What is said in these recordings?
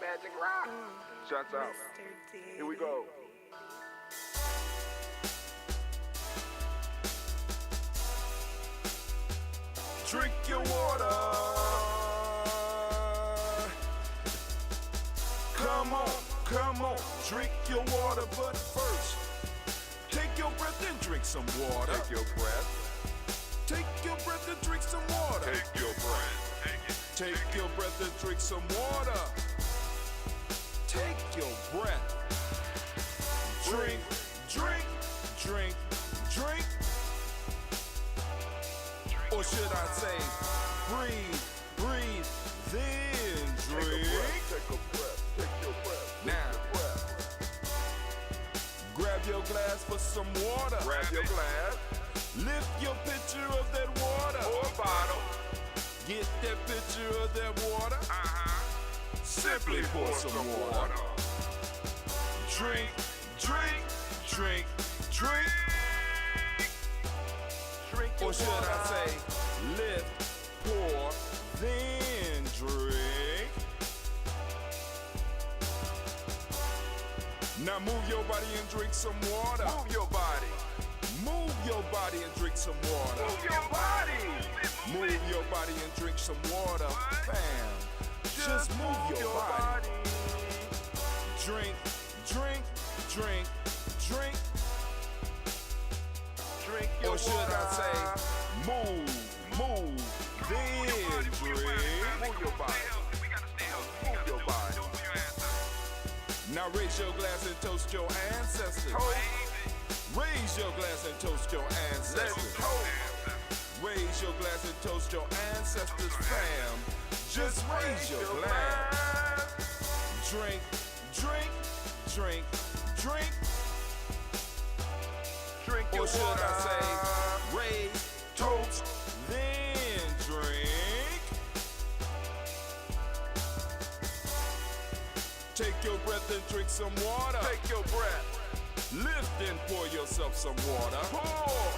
magic rock. Shots out. Here we go. Drink your water. Come on, drink your water, but first, take your breath and drink some water. Take your breath. Take your breath and drink some water. Take your breath. Take your breath and drink some water. Take your breath. Drink, drink, drink, drink. Or should I say, breathe, breathe, then drink. Take a breath, take your breath. Now, grab your glass for some water. Grab your glass. Lift your pitcher of that water. Or bottle. Get that pitcher of that water. Simply pour some water. Drink, drink, drink, drink. Or should I say, lift, pour, then drink. Now move your body and drink some water. Move your body. Move your body and drink some water. Move your body. Move your body and drink some water. Fam, just move your body. Drink, drink, drink, drink. Or should I say, move, then drink. Move your body. Move your body. Now raise your glass and toast your ancestors. Raise your glass and toast your ancestors. Raise your glass and toast your ancestors, fam. Just raise your glass. Drink, drink, drink, drink. Or should I say, raise, toast, then drink. Take your breath and drink some water. Take your breath. Lift and pour yourself some water. Pour.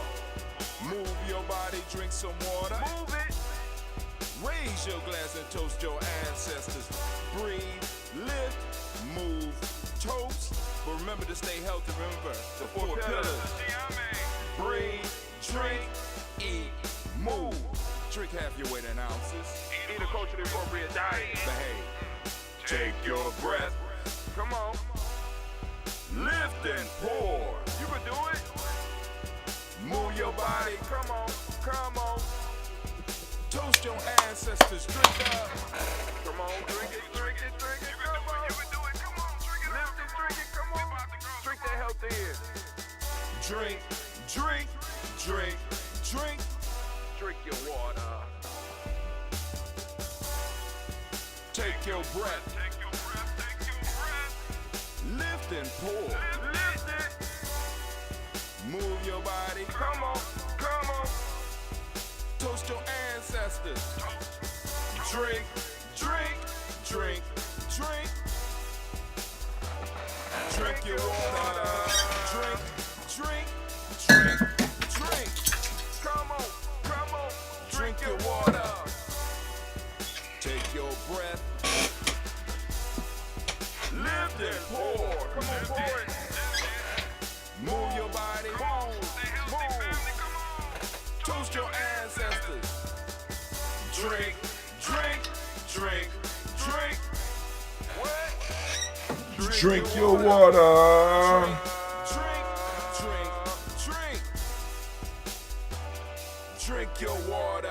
Move your body, drink some water. Move it. Raise your glass and toast your ancestors. Breathe, lift, move, toast. But remember to stay healthy. Remember the four pillars. Breathe, drink, eat, move. Drink half your weight in ounces. Eat a culturally appropriate diet. Behave. Take your breath. Come on. Lift and pour. You can do it. Move your body. Come on. Come on. Toast your ancestors. Drink up. Come on. Drink it. Drink it. Drink it. Come on. You can do it. Come on. Drink it. Lift it. Drink it. Come on. Drink that health in. Drink. Drink. Drink. Drink. Drink your water. Take your breath. Take your breath. Take your breath. Lift and pour. Lift it. Move your body. Come on. Come on. Toast your ancestors. Drink. Drink. Drink. Drink. Drink your water. Drink. Drink. Drink. Drink. Come on. Come on. Drink your water. Take your breath. Lift and pour. Come on, pour it. Move your body. Move. Toast your ancestors. Drink. Drink. Drink. Drink. What? Drink your water. Drink. Drink. Drink. Drink your water.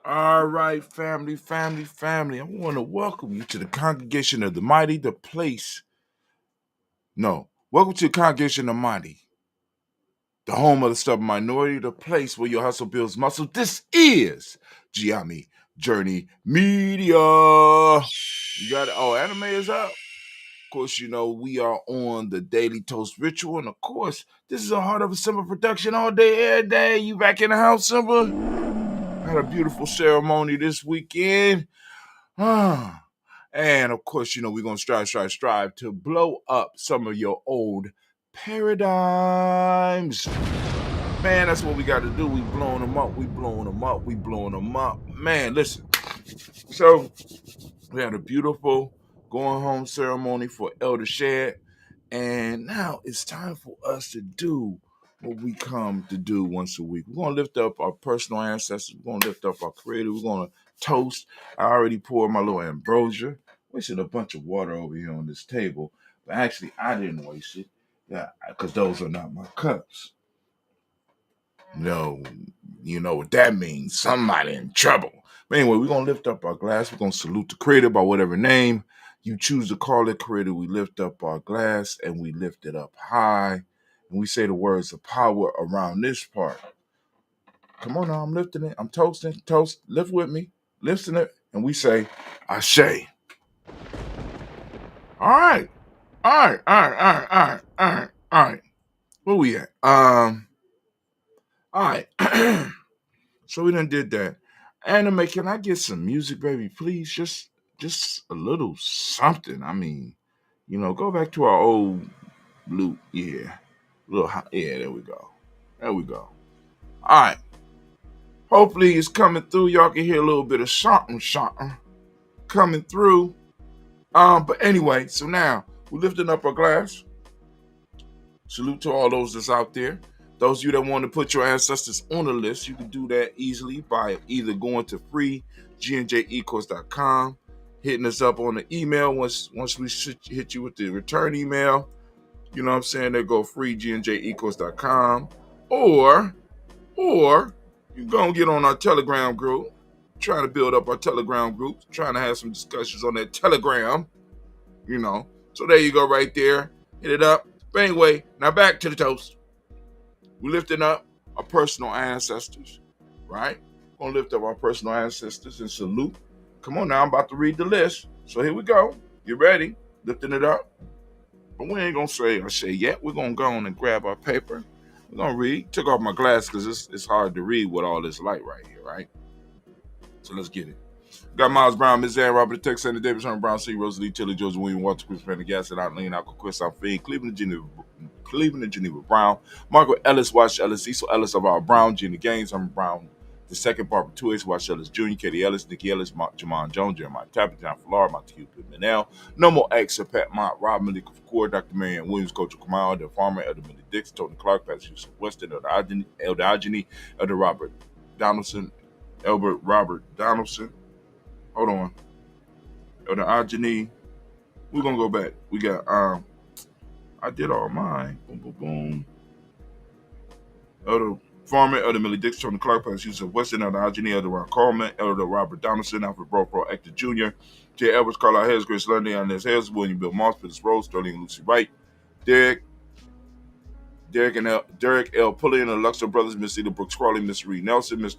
All right, family. I want to welcome you to the congregation of the mighty, the place. No, welcome to the congregation of the mighty, the home of the stubborn minority, the place where your hustle builds muscle. This is Giami Journey Media. You got it. Oh, anime is up. Of course, you know, we are on the Daily Toast Ritual. And of course, this is a Heart of a Simba production all day, every day. You back in the house, Simba? Had a beautiful ceremony this weekend. And of course, you know, we're going to strive to blow up some of your old paradigms. Man, that's what we got to do. We blowing them up. Man, listen. So, We had a beautiful going home ceremony for Elder Shad. And now it's time for us to do what we come to do once a week. We're going to lift up our personal ancestors. We're going to lift up our Creator. We're going to toast. I already poured my little ambrosia. Wasted a bunch of water over here on this table. But actually, I didn't waste it. Yeah, because those are not my cups. No, you know what that means. Somebody in trouble. But anyway, we're going to lift up our glass. We're going to salute the Creator by whatever name you choose to call it Creator. We lift up our glass and we lift it up high. And we say the words of power around this part. Come on now, I'm lifting it. I'm toasting. Toast. Lift with me. Lifting it. And we say, Ashe. All right. All right. All right. All right. All right. All right. All right. Where we at? All right. So we done did that. Anime, can I get some music, baby, please? Just a little something. I mean, go back to our old loop. Yeah. Yeah, there we go. There we go. All right. Hopefully it's coming through. Y'all can hear a little bit of something coming through. But anyway, so now we're lifting up our glass. Salute to all those that's out there. Those of you that want to put your ancestors on the list, you can do that easily by either going to freegnjecourse.com, hitting us up on the email. Once we hit you with the return email, you know what I'm saying, they go freegnjecourse.com. Or you go and get on our Telegram group, trying to build up our Telegram group, trying to have some discussions on that Telegram, So there you go right there. Hit it up. But anyway, now back to the toast. We're lifting up our personal ancestors, right? We're going to lift up our personal ancestors and salute. Come on now, I'm about to read the list. So here we go. Get ready. Lifting it up. But we ain't going to say yet. We're going to go on and grab our paper. We're going to read. Took off my glass because it's hard to read with all this light right here, right? So let's get it. Got Miles Brown, Miss Ann, Robert Tech, Sandra Davis, Herman Brown, C. Rosalie, Tilly, George William, Walter, Chris Pendergast, and Eileen, Alco, Chris, Alfie, Cleveland and Geneva Brown, Margaret Ellis, Wash Ellis, Cecil Ellis of our Brown, Gina Gaines, Herman Brown, the second, Barbara Tuis, Wash Ellis Jr., Katie Ellis, Nikki Ellis, Jamon Jones, Jeremiah Tappan, John Flora, Montague Manel, No More X, Pat Mott, Rob Malika Core, Dr. Marianne Williams, Coach Kamal, the farmer, Elder Millie Dix, Tony Clark, Pastor Yusuf Weston, Elder Agony, Elder Robert Donaldson, Albert Robert Donaldson. Hold on. Elder Agony. We're gonna go back. We got I did all mine. Boom, boom, boom. Elder Farmer, Elder Millie Dix, Tony Clark, Pastor Yusuf Weston, Elder Agony, Elder Ron Coleman, Elder Robert Donaldson, Alfred Bropro, Actor Jr., J. Edwards, Carlisle Hayes, Grace London, Inez Hayes, William Bill Moss, Peter Rose, Sterling and Lucy Wright, Derek L. Pullian, the Luxor Brothers, Miss Eda Brooks Crawley, Miss Reed Nelson, Miss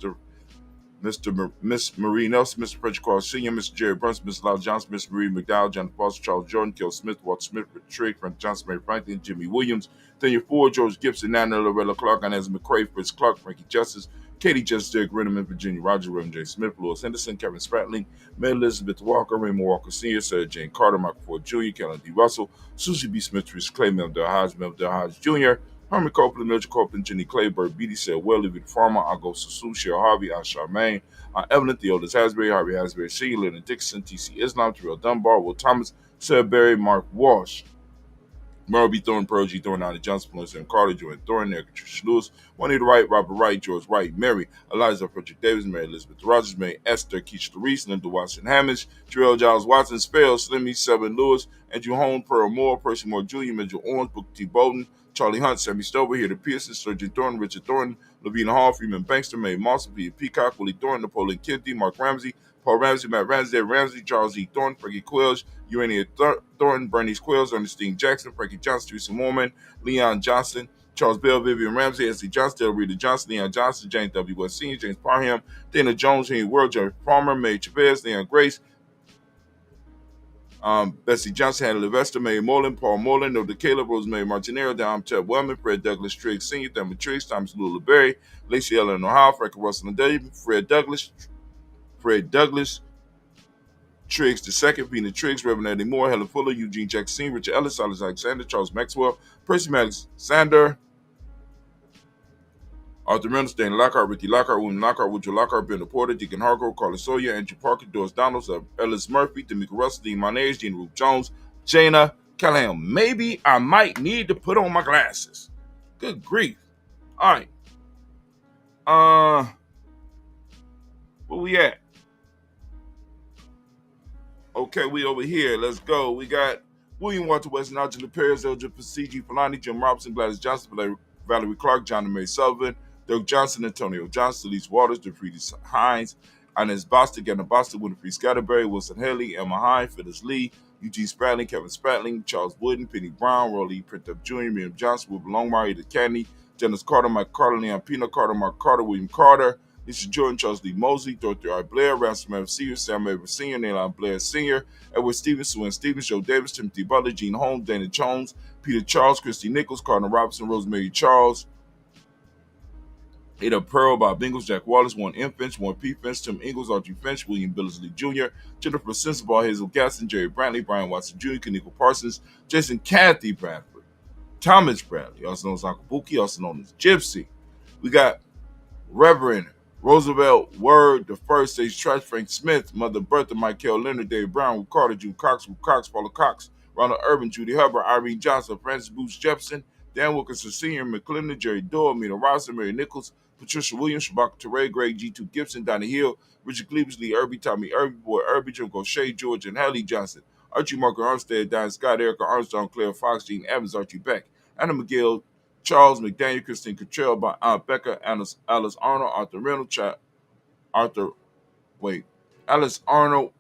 Marie Nelson, Mr. Frederick Carl Sr., Mr. Jerry Brunson, Miss Lyle Johnson, Miss Marie McDowell, John Foster, Charles Jordan, Kel Smith, Walter Smith, Trigg, Frank Johnson, Mary Franklin, Jimmy Williams, Daniel Ford, George Gibson, Nana Loretta Clark, Inez McCrae, Fritz Clark, Frankie Justice, Katie Justice, Derek Renneman, Virginia Roger, Reverend J. Smith, Louis Henderson, Kevin Spratling, Mary Elizabeth Walker, Raymond Walker Sr., Sarah Jane Carter, Michael Ford Jr., Kellen D. Russell, Susie B. Smith, Teresa Clay, Mel Del Hodge Jr., Herman Copeland, Mildred Copeland, Jenny Clayburg, B.D. said, well, David Farmer, I'll Sue, Cheryl Harvey, Charmaine, Evelyn Theodis Hasbury, Harvey Hasbury, Senior, Leonard Dixon, T.C. Islam, Terrell Dunbar, Will Thomas, Sarah Berry, Mark Walsh, Merle B. Thorne, Pearl G. Thorne, Anna Johnson, Melissa M. Carter, Joanne Thorne, Eric Patricia Lewis, Juanita Wright, Robert Wright, George Wright, Mary, Eliza Frederick Davis, Mary Elizabeth Rogers, Mary Esther, Keisha Reese, Linda Watson Hammonds, Jarrell Giles Watson, Spell, Slimmy, Seven Lewis, Andrew Hone, Pearl Moore, Percy Moore Jr., Mitchell Owens, Booker T. Bowden, Charlie Hunt, Sammy Stover, Here to Pearson, Sergeant Thornton, Richard Thornton, Lavina Hall, Freeman Bankster, May Moss, Peter Peacock, Willie Thornton, Napoleon Kennedy, Mark Ramsey, Paul Ramsey, Matt Ramsey, Ramsey, Charles E. Thornton, Frankie Quills, Urania Thornton, Bernice Quills, Ernestine Jackson, Frankie Johnson, Teresa Mormon, Leon Johnson, Charles Bell, Vivian Ramsey, S.C. Johnson, Del Rita Johnson, Leon Johnson, James W. West Sr., James Parham, Dana Jones, Henry World, Jerry Palmer, May Chavez, Leon Grace, Bessie Johnson, Hannah Levester, Mary Moreland, Paul Moreland, Noda Caleb, Rosemary Martinero, Dom Ted Wellman, Fred Douglas Trigg Sr., Thelma Triggs, Thomas Lula Berry, Lacey Ellen O'Hara, Frank Russell and David, Fred Douglas, Triggs II, Pina Triggs, Reverend Eddie Moore, Helen Fuller, Eugene Jackson, Richard Ellis, Silas Alexander, Charles Maxwell, Percy Alexander, Arthur Reynolds, Danny Lockhart, Ricky Lockhart, William Lockhart, Woodrow Lockhart, Ben Porter, Deacon Hargrove, Carlos Sawyer, Andrew Parker, Doris Donalds, Ellis Murphy, D'Amico Russell, Dean Monez, Gene Ruth Jones, Jana Callahan. Maybe I might need to put on my glasses. Good grief. All right. Where we at? Okay, we over here. Let's go. We got William Walter Weston, Angela Perez, Eldridge C.G. Polani, Jim Robinson, Gladys Johnson, Valerie Clark, John and Mary Sullivan, Doug Johnson, Antonio Johnson, Elise Waters, DeFreedis Hines, Inez Bostic, Anna Bostic, Winifred Scatterberry, Wilson Haley, Emma Hine, Phyllis Lee, Eugene Spratling, Kevin Spratling, Charles Wooden, Penny Brown, Rolly Printup Jr., Miriam Johnson, Wilbur Longmire, Edith Kennedy, Dennis Carter, Mike Carter, Leon Pino Carter, Mark Carter, William Carter, Lisa Jordan, Charles Lee Mosley, Dorothy R. Blair, Ransom Evans Sr., Sam Evans Sr., Nayland Blair Sr., Edward Stevens, Sue Stevens, Joe Davis, Timothy Butler, Gene Holmes, Dana Jones, Peter Charles, Christy Nichols, Cardinal Robinson, Rosemary Charles, Ada Pearl, Bob Ingles, Jack Wallace, Warren M. Finch, Warren P. Finch, Tim Ingles, Archie Finch, William Billingsley Jr., Jennifer Sensabaugh, Hazel Gaston, Jerry Brantley, Brian Watson Jr., Kaniko Parsons, Jason Cathy Bradford, Thomas Bradley, also known as Uncle Buki, also known as Gypsy. We got Reverend Roosevelt Word, the first stage Trash, Frank Smith, Mother Bertha, Michael Leonard, Dave Brown, Will Carter, Jude Cox, Paula Cox, Ronald Urban, Judy Hubbard, Irene Johnson, Francis Booth Jefferson, Dan Wilkinson Sr., McClendon, Jerry Doyle, Mina Robinson, Mary Nichols, Patricia Williams, Shabaka Teray, Greg G2 Gibson, Donnie Hill, Richard Cleaves, Lee Irby, Tommy Irby, Boy Irby, Jim Gaucher, George and Hallie Johnson, Archie Marker Armstead, Diane Scott, Erica Armstrong, Claire Fox, Gene Evans, Archie Beck, Anna McGill, Charles McDaniel, Christine Cottrell, by Aunt Becca, Alice Arnold, Alice Arnold,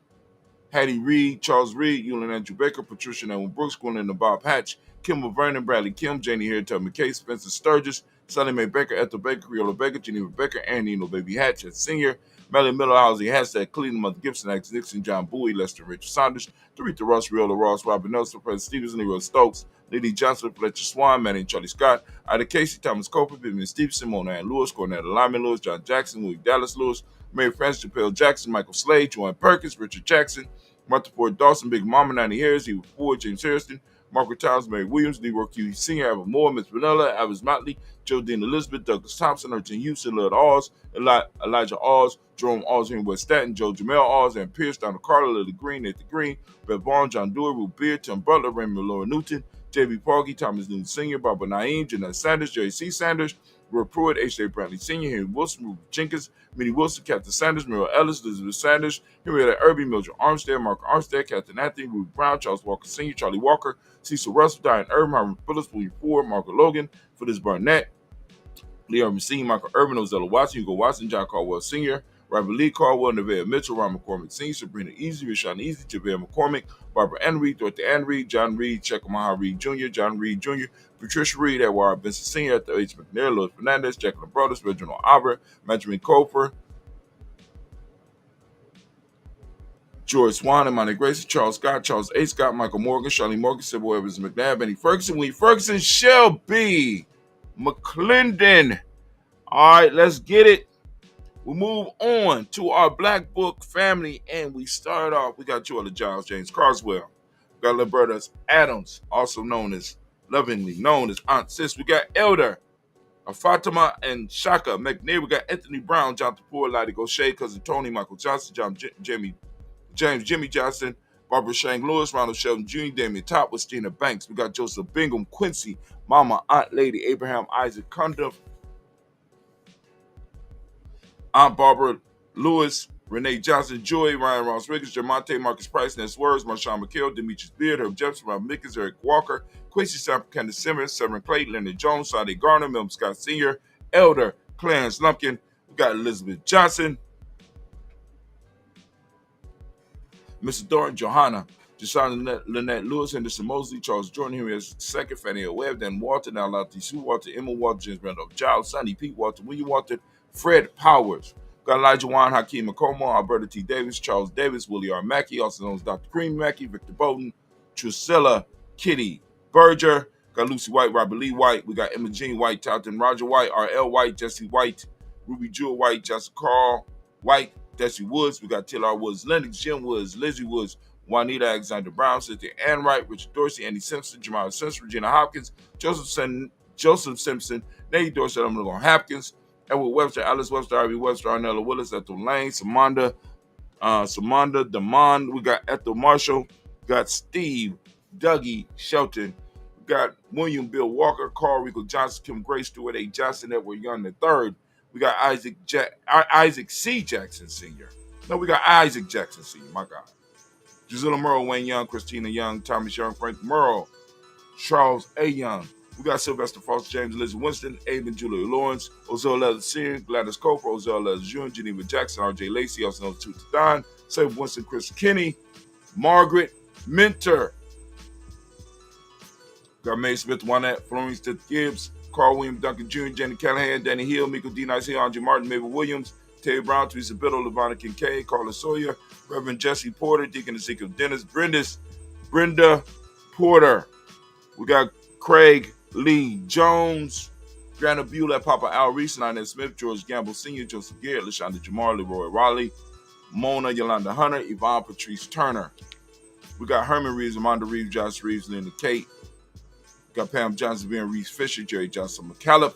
Hattie Reed, Charles Reed, Eulin Andrew Baker, Patricia Evan Brooks, Gwendolyn Bob Hatch, Kimball Vernon, Bradley Kim, Janie Harriet McKay, Spencer Sturgis, Sally Mae Baker, Ethel Baker, Creola Baker, Geneva Baker, Annie No Baby Hatch, Senior, Melly Miller, Halsey Hashtag, Cleveland, Mother Gibson, Alex Nixon, John Bowie, Lester Richard Saunders, Doretha Ross, Riola Ross, Robert Nelson, President Stevens, Leroy Stokes, Lily Johnson, Fletcher Swan, Manny Charlie Scott, Ida Casey, Thomas Coper, Vivian Stevenson, Mona Ann Lewis, Cornetta Lyman Lewis, John Jackson, Louis Dallas Lewis, Mary Frances Chappelle Jackson, Michael Slade, Joanne Perkins, Richard Jackson, Martha Ford Dawson, Big Mama, 90 Harris, Eva Ford, James Harrison, Margaret Towns, Mary Williams, Leroy Q. Sr., Ava Moore, Miss Vanilla, Alice Motley, Jodine Elizabeth, Douglas Thompson, Urchin Houston, Lord Oz, Elijah Oz, Jerome Oz, Henry West Staten, Joe Jamel Oz, and Pierce, Donald Carter, Lily Green, Nathan Green, Beth Vaughn, John Dewey, Ruth Beard, Tim Butler, Raymond Laura Newton, J.B. Parkey, Thomas Newton Sr., Barbara Naeem, Jeanette Sanders, Jerry C. Sanders, Roy Pruitt, H.J. Brantley Sr., Henry Wilson, Ruth Jenkins, Minnie Wilson, Captain Sanders, Muriel Ellis, Elizabeth Sanders, Henrietta Irby, Mildred Armstead, Mark Armstead, Captain Anthony, Ruth Brown, Charles Walker Sr., Charlie Walker, Cecil Russell, Diane Irvin, Herman Phillips, William Ford, Margaret Logan, Phyllis Barnett, Lee Urban Sr., Michael Urban, Ozella Watson, Hugo Watson, John Caldwell Sr., Robert Lee Caldwell, Nevaeh Mitchell, Ron McCormick Sr., Sabrina Easy, Rashawn Easy, Javale McCormick, Barbara Ann Reed, Dorothy Ann Reed, John Reed, Chekamaha Reed Jr., John Reed Jr., Patricia Reed, Edward Vincent Sr., Ethel H. McNair, Louis Fernandez, Jacqueline Brothers, Reginald Albert, Benjamin Cofer, George Swan, and Monty Grayson, Charles Scott, Charles A. Scott, Michael Morgan, Charlie Morgan, Sybil Evans McNabb, Benny Ferguson, Willie Ferguson, Shelby McClendon. All right, let's get it. We move on to our Black Book family, and we start off. We got Joella Giles, James Carswell. We got Liberta Adams, also lovingly known as Aunt Sis. We got Elder Fatima and Shaka McNair. We got Anthony Brown, Jonathan Poor, Lottie Gaucher, Cousin Tony, Michael Johnson, James Jimmy Johnson, Barbara Shang Lewis, Ronald Sheldon Jr., Damian Top with Stina Banks. We got Joseph Bingham, Quincy, Mama, Aunt Lady, Abraham Isaac Cundiff, Aunt Barbara Lewis, Renee Johnson, Joy, Ryan Ross Riggins, Jermonte, Marcus Price, Ness Words, Marshawn McHale, Demetrius Beard, Herb Jefferson, Rob Mickens, Eric Walker, Quincy Sample, Candace Simmons, Severn Clay, Leonard Jones, Sonny Garner, Milton Scott Sr., Elder Clarence Lumpkin. We got Elizabeth Johnson, Mr. Thornton, Johanna, Deshaun Lynette Lewis, Henderson Mosley, Charles Jordan, Henry II, Fannie L. Webb, Dan Walter, now Lottie Sue Walter, Emma Walter, James Randolph Giles, Sonny Pete Walter, William Walter, Fred Powers. Got Elijah Juan, Hakeem McComo, Alberta T. Davis, Charles Davis, Willie R. Mackey, also known as Dr. Cream Mackey, Victor Bowden, Drusilla Kitty Berger. Got Lucy White, Robert Lee White. We got Emma Jean White, Talton Roger White, R.L. White, Jesse White, Ruby Jewel White, Jessica Carl White, Desi Woods. We got Taylor Woods, Lennox, Jim Woods, Lizzie Woods, Juanita Alexander Brown, Cynthia Ann Wright, Richard Dorsey, Andy Simpson, Jamal Simpson, Regina Hopkins, Joseph Simpson, Nate Dorsey, I'm going to go Hopkins, Edward Webster, Alice Webster, Ivy Webster, Arnella Willis, Ethel Lane, Samanda Damon. We got Ethel Marshall. Got Steve, Dougie Shelton. We got William Bill Walker, Carl Rico Johnson, Kim Grace, Stewart A. Johnson, Edward Young III. We got Isaac C. Jackson Sr. No, we got Isaac Jackson Sr. My God. Gisela Merle, Wayne Young, Christina Young, Thomas Young, Frank Merle, Charles A. Young. We got Sylvester Foster, James Liz Winston, Abe and Julia Lawrence, Ozell Leather Sr., Gladys Cofer, Ozell Leather Jr., Geneva Jackson, R.J. Lacey, also known as Tuta Don, Save Winston, Chris Kinney, Margaret Minter. Got Mae Smith, Juanette, Florence Stith Gibbs, Carl William Duncan Jr., Jenny Callahan, Danny Hill, Miko D. Nice Hill, Andre Martin, Mabel Williams, Terry Brown, Teresa Biddle, Lavonna Kincaid, Carla Sawyer, Reverend Jesse Porter, Deacon Ezekiel Dennis, Brenda Porter. We got Craig Lee Jones, Grant Buell, Papa Al Reese, Lionel Smith, George Gamble Sr., Joseph Garrett, LaShonda Jamar, Leroy Raleigh, Mona Yolanda Hunter, Yvonne Patrice Turner. We got Herman Reeves, Amanda Reeves, Josh Reeves, Linda Kate. Got Pam Johnson, Ben Reeves Fisher, Jerry Johnson McCallum,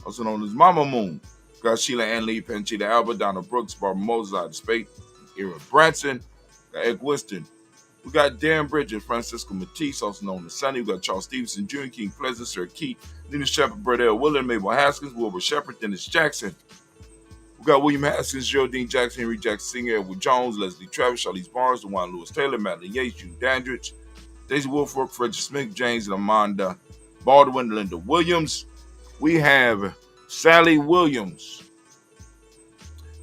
also known as Mama Moon. Got Sheila Ann Lee, Panchita Albert, Donna Brooks, Barbara Moses, Ida Spate, Aaron Branson. Got Ed Winston. We got Darren Bridges, Francisco Matisse, also known as Sonny. We got Charles Stevenson Jr., King Pleasant, Sir Keith, Nina Shepard, Brett L. Willard, Mabel Haskins, Wilbur Shepard, Dennis Jackson. We got William Haskins, Geraldine Jackson, Henry Jackson Sr., Edward Jones, Leslie Travis, Charlize Barnes, DeJuan Lewis Taylor, Madeline Yates, Jude Dandridge, Daisy Wolford, Frederick Smith, James and Amanda Baldwin, Linda Williams. We have Sally Williams,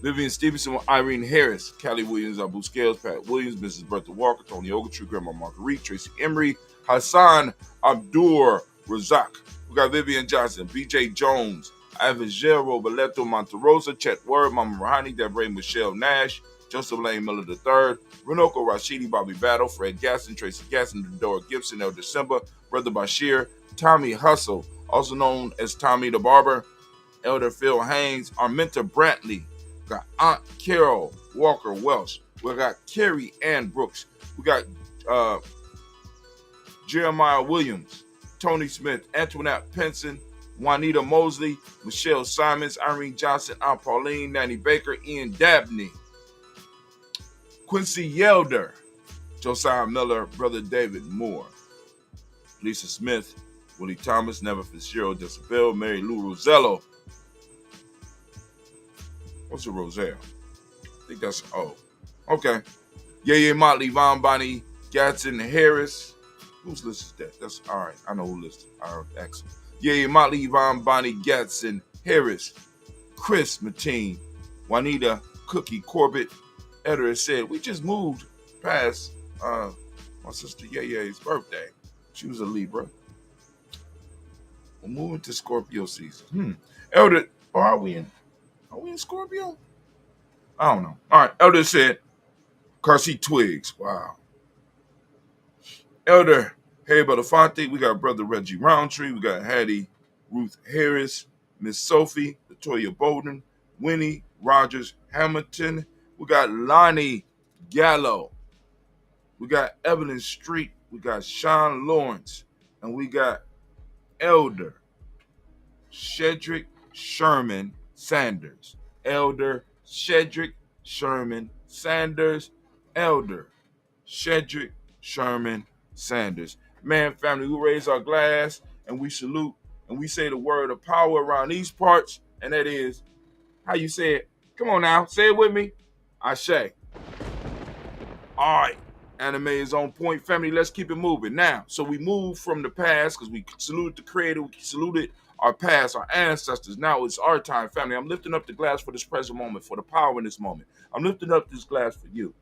Vivian Stevenson, Irene Harris, Callie Williams, Abu Scales, Pat Williams, Mrs. Bertha Walker, Tony Ogletree, Grandma Marguerite, Tracy Emery, Hassan Abdur Razak. We got Vivian Johnson, BJ Jones, Ivan Gel, Roberto Monterosa, Chet Word, Mama Rahani, Deborah Michelle Nash, Joseph Lane Miller III, Renoko Rashidi, Bobby Battle, Fred Gasson, Tracy Gasson, Dora Gibson, El December, Brother Bashir, Tommy Hustle, also known as Tommy the Barber, Elder Phil Haynes, Arminta Brantley. We got Aunt Carol Walker Welsh. We got Carrie Ann Brooks. We got Jeremiah Williams, Tony Smith, Antoinette Penson, Juanita Mosley, Michelle Simons, Irene Johnson, Aunt Pauline, Nanny Baker, Ian Dabney, Quincy Yelder, Josiah Miller, Brother David Moore, Lisa Smith, Willie Thomas, Never Fitzgerald, Jezebel, Mary Lou Rosello. What's a Roselle? I think that's okay. Yeah, Motley, Von Bonnie, Gatson, Harris. Whose list is that? That's all right. I know who listed. All right, excellent. Yeah, Motley, Von Bonnie, Gatson, Harris, Chris Mateen, Juanita, Cookie, Corbett. Editor said we just moved past my sister Yaya's birthday. She was a Libra. We're moving to Scorpio season. Elder, are we in Scorpio? I don't know. All right. Elder said, Carsey Twigs. Wow. Elder Harry Belafonte. We got Brother Reggie Roundtree. We got Hattie Ruth Harris, Miss Sophie, Latoya Bolden, Winnie Rogers Hamilton. We got Lonnie Gallo. We got Evelyn Street. We got Sean Lawrence. And we got Elder Shedrick Sherman Sanders. Elder Shedrick Sherman Sanders. Elder Shedrick Sherman Sanders. Man, family, we raise our glass and we salute and we say the word of power around these parts, and that is, how you say it? Come on now, say it with me. Ashe. All right. Anime is on point, family. Let's keep it moving. Now, so we move from the past because we saluted the creator, we saluted our past, our ancestors. Now it's our time, family. I'm lifting up the glass for this present moment, for the power in this moment. I'm lifting up this glass for you.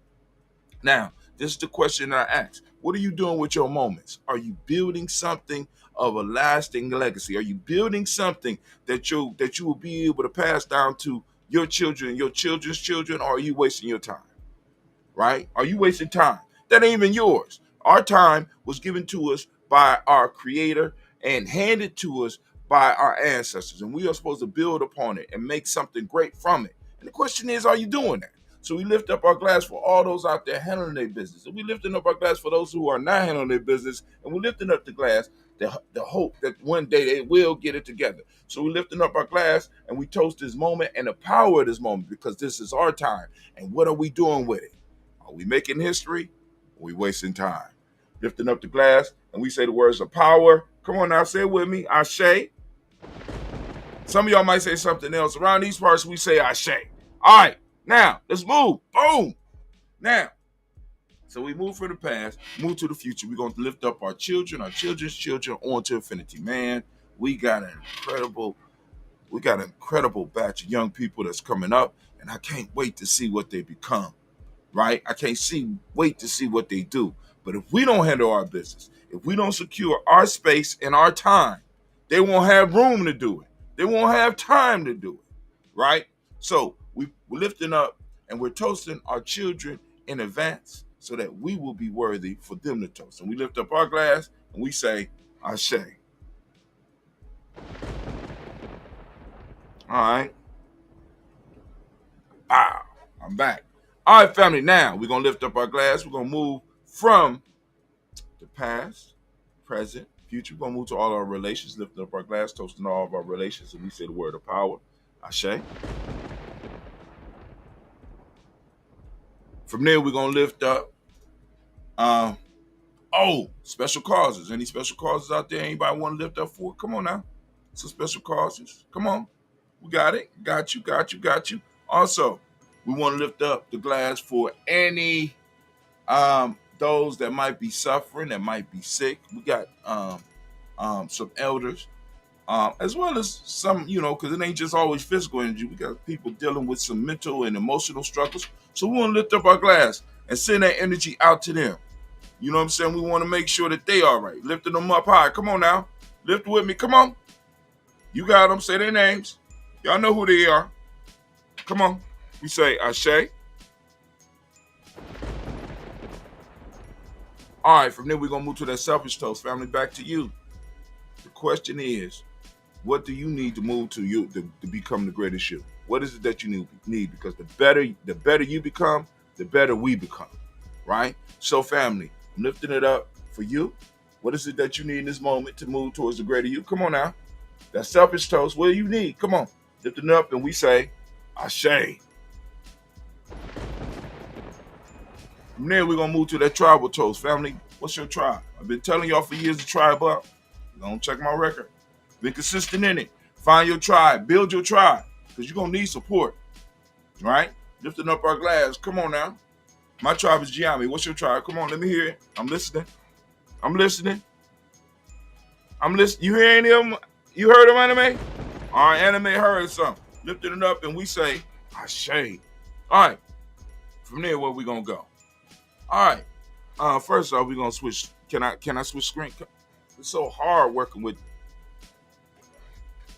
Now, this is the question I ask. What are you doing with your moments? Are you building something of a lasting legacy? Are you building something that you will be able to pass down to your children, your children's children, or are you wasting your time? Right? Are you wasting time? That ain't even yours. Our time was given to us by our creator and handed to us by our ancestors, and we are supposed to build upon it and make something great from it. And the question is, are you doing that? So we lift up our glass for all those out there handling their business, and we lifting up our glass for those who are not handling their business, and we're lifting up the glass the hope that one day they will get it together. So we're lifting up our glass and we toast this moment and the power of this moment because this is our time. And what are we doing with it? Are we making history? Or are we wasting time? Lifting up the glass and we say the words of power. Come on now, say it with me. Ashe. Some of y'all might say something else. Around these parts, we say Ashe. All right, now let's move. Boom. Now, so we move from the past, move to the future. We're going to lift up our children, our children's children, on to infinity. Man, we got an incredible batch of young people that's coming up, and I can't wait to see what they become. Right? I can't wait to see what they do. But if we don't handle our business, if we don't secure our space and our time, they won't have room to do it. They won't have time to do it. Right? So we're lifting up and we're toasting our children in advance so that we will be worthy for them to toast. And we lift up our glass and we say, Ashe. All right. Wow. I'm back. All right, family. Now we're going to lift up our glass. We're going to move from the past, present, future. We're going to move to all our relations, lifting up our glass, toasting all of our relations. And we say the word of power. Ashe. From there, we're going to lift up special causes. Any special causes out there? Anybody want to lift up for? Come on now. Some special causes. Come on. We got it. Got you. Also, we want to lift up the glass for any those that might be suffering, that might be sick. We got some elders, as well as some, because it ain't just always physical energy. We got people dealing with some mental and emotional struggles. So we want to lift up our glass and send that energy out to them. You know what I'm saying? We want to make sure that they all right. Lifting them up high. Come on now. Lift with me. Come on. You got them. Say their names. Y'all know who they are. Come on. We say Ashe. All right. From there, we're going to move to that selfish toast. Family, back to you. The question is, what do you need to move to to become the greatest you? What is it that you need? Because the better you become, the better we become. Right? So, family, I'm lifting it up for you. What is it that you need in this moment to move towards the greater you? Come on now. That selfish toast. What do you need? Come on. Lifting it up and we say, Ashe. From there, we're going to move to that tribal toast. Family, what's your tribe? I've been telling y'all for years to tribe up. Don't check my record. Be consistent in it. Find your tribe. Build your tribe. Because you're going to need support. Right? Lifting up our glass. Come on now. My tribe is Giami. What's your tribe? Come on, let me hear it. I'm listening. You hear any of them? You heard of anime? All right, anime heard something. Lifting it up and we say, Ashe. All right. From there, where we going to go? All right. First off, we're going to switch. Can I switch screen? It's so hard working with.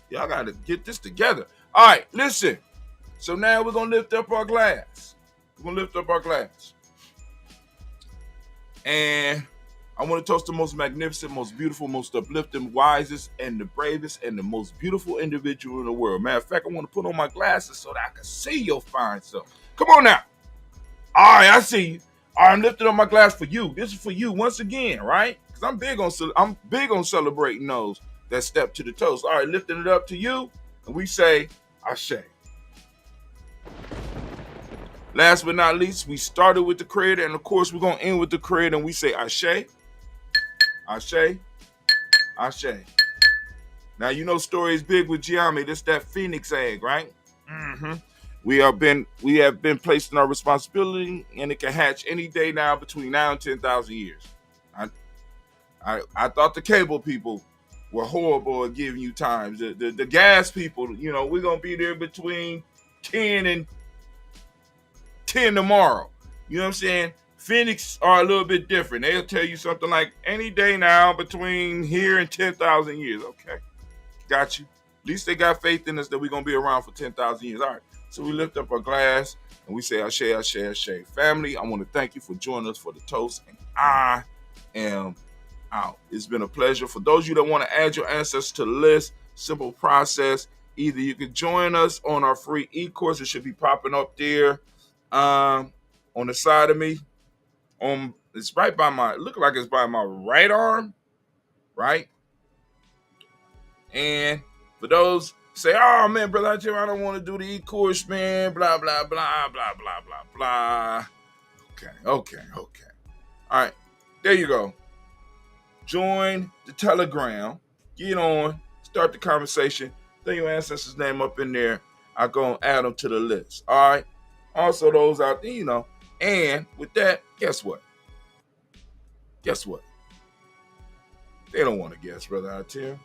Y'all got to get this together. All right, listen. So now we're going to lift up our glass. And I want to toast the most magnificent, most beautiful, most uplifting, wisest, and the bravest, and the most beautiful individual in the world. Matter of fact, I want to put on my glasses so that I can see your fine self. Come on now. All right, I see you. All right, I'm lifting up my glass for you. This is for you once again, right? Because I'm big on celebrating those that step to the toast. All right, lifting it up to you, and we say, Ashe. Last but not least, we started with the creator, and of course, we're going to end with the creator, and we say, Ashe, Ashe, Ashe. Now, you know story is big with Giami. This that phoenix egg, right? Mm-hmm. We have been placed in our responsibility, and it can hatch any day now between now and 10,000 years. I thought the cable people were horrible at giving you times. The gas people, we're going to be there between 10 and 10 tomorrow. You know what I'm saying? Phoenix are a little bit different. They'll tell you something like any day now between here and 10,000 years. Okay. Got you. At least they got faith in us that we're going to be around for 10,000 years. All right. So we lift up our glass and we say, Ashe, Ashe, Ashe. Family, I want to thank you for joining us for the toast. And I am out. It's been a pleasure. For those of you that want to add your ancestors to the list, simple process. Either you can join us on our free e-course. It should be popping up there on the side of me. It's right by look like it's by my right arm, right? And for those say, oh man, brother Jim, I don't want to do the e-course, man, blah, blah, blah, blah, blah, blah, blah. Okay. All right, there you go. Join the Telegram. Get on, start the conversation. Throw your ancestor's name up in there. I go and add them to the list. All right. Also, those out there, you know. And with that, guess what? They don't want to guess, brother out here.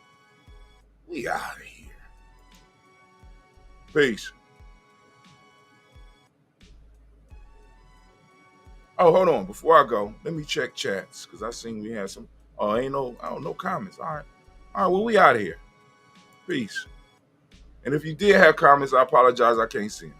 We out of here. Peace. Oh, hold on. Before I go, let me check chats because I seen we had some. Oh, no comments. All right. Well, we out of here. Peace. And if you did have comments, I apologize. I can't see them.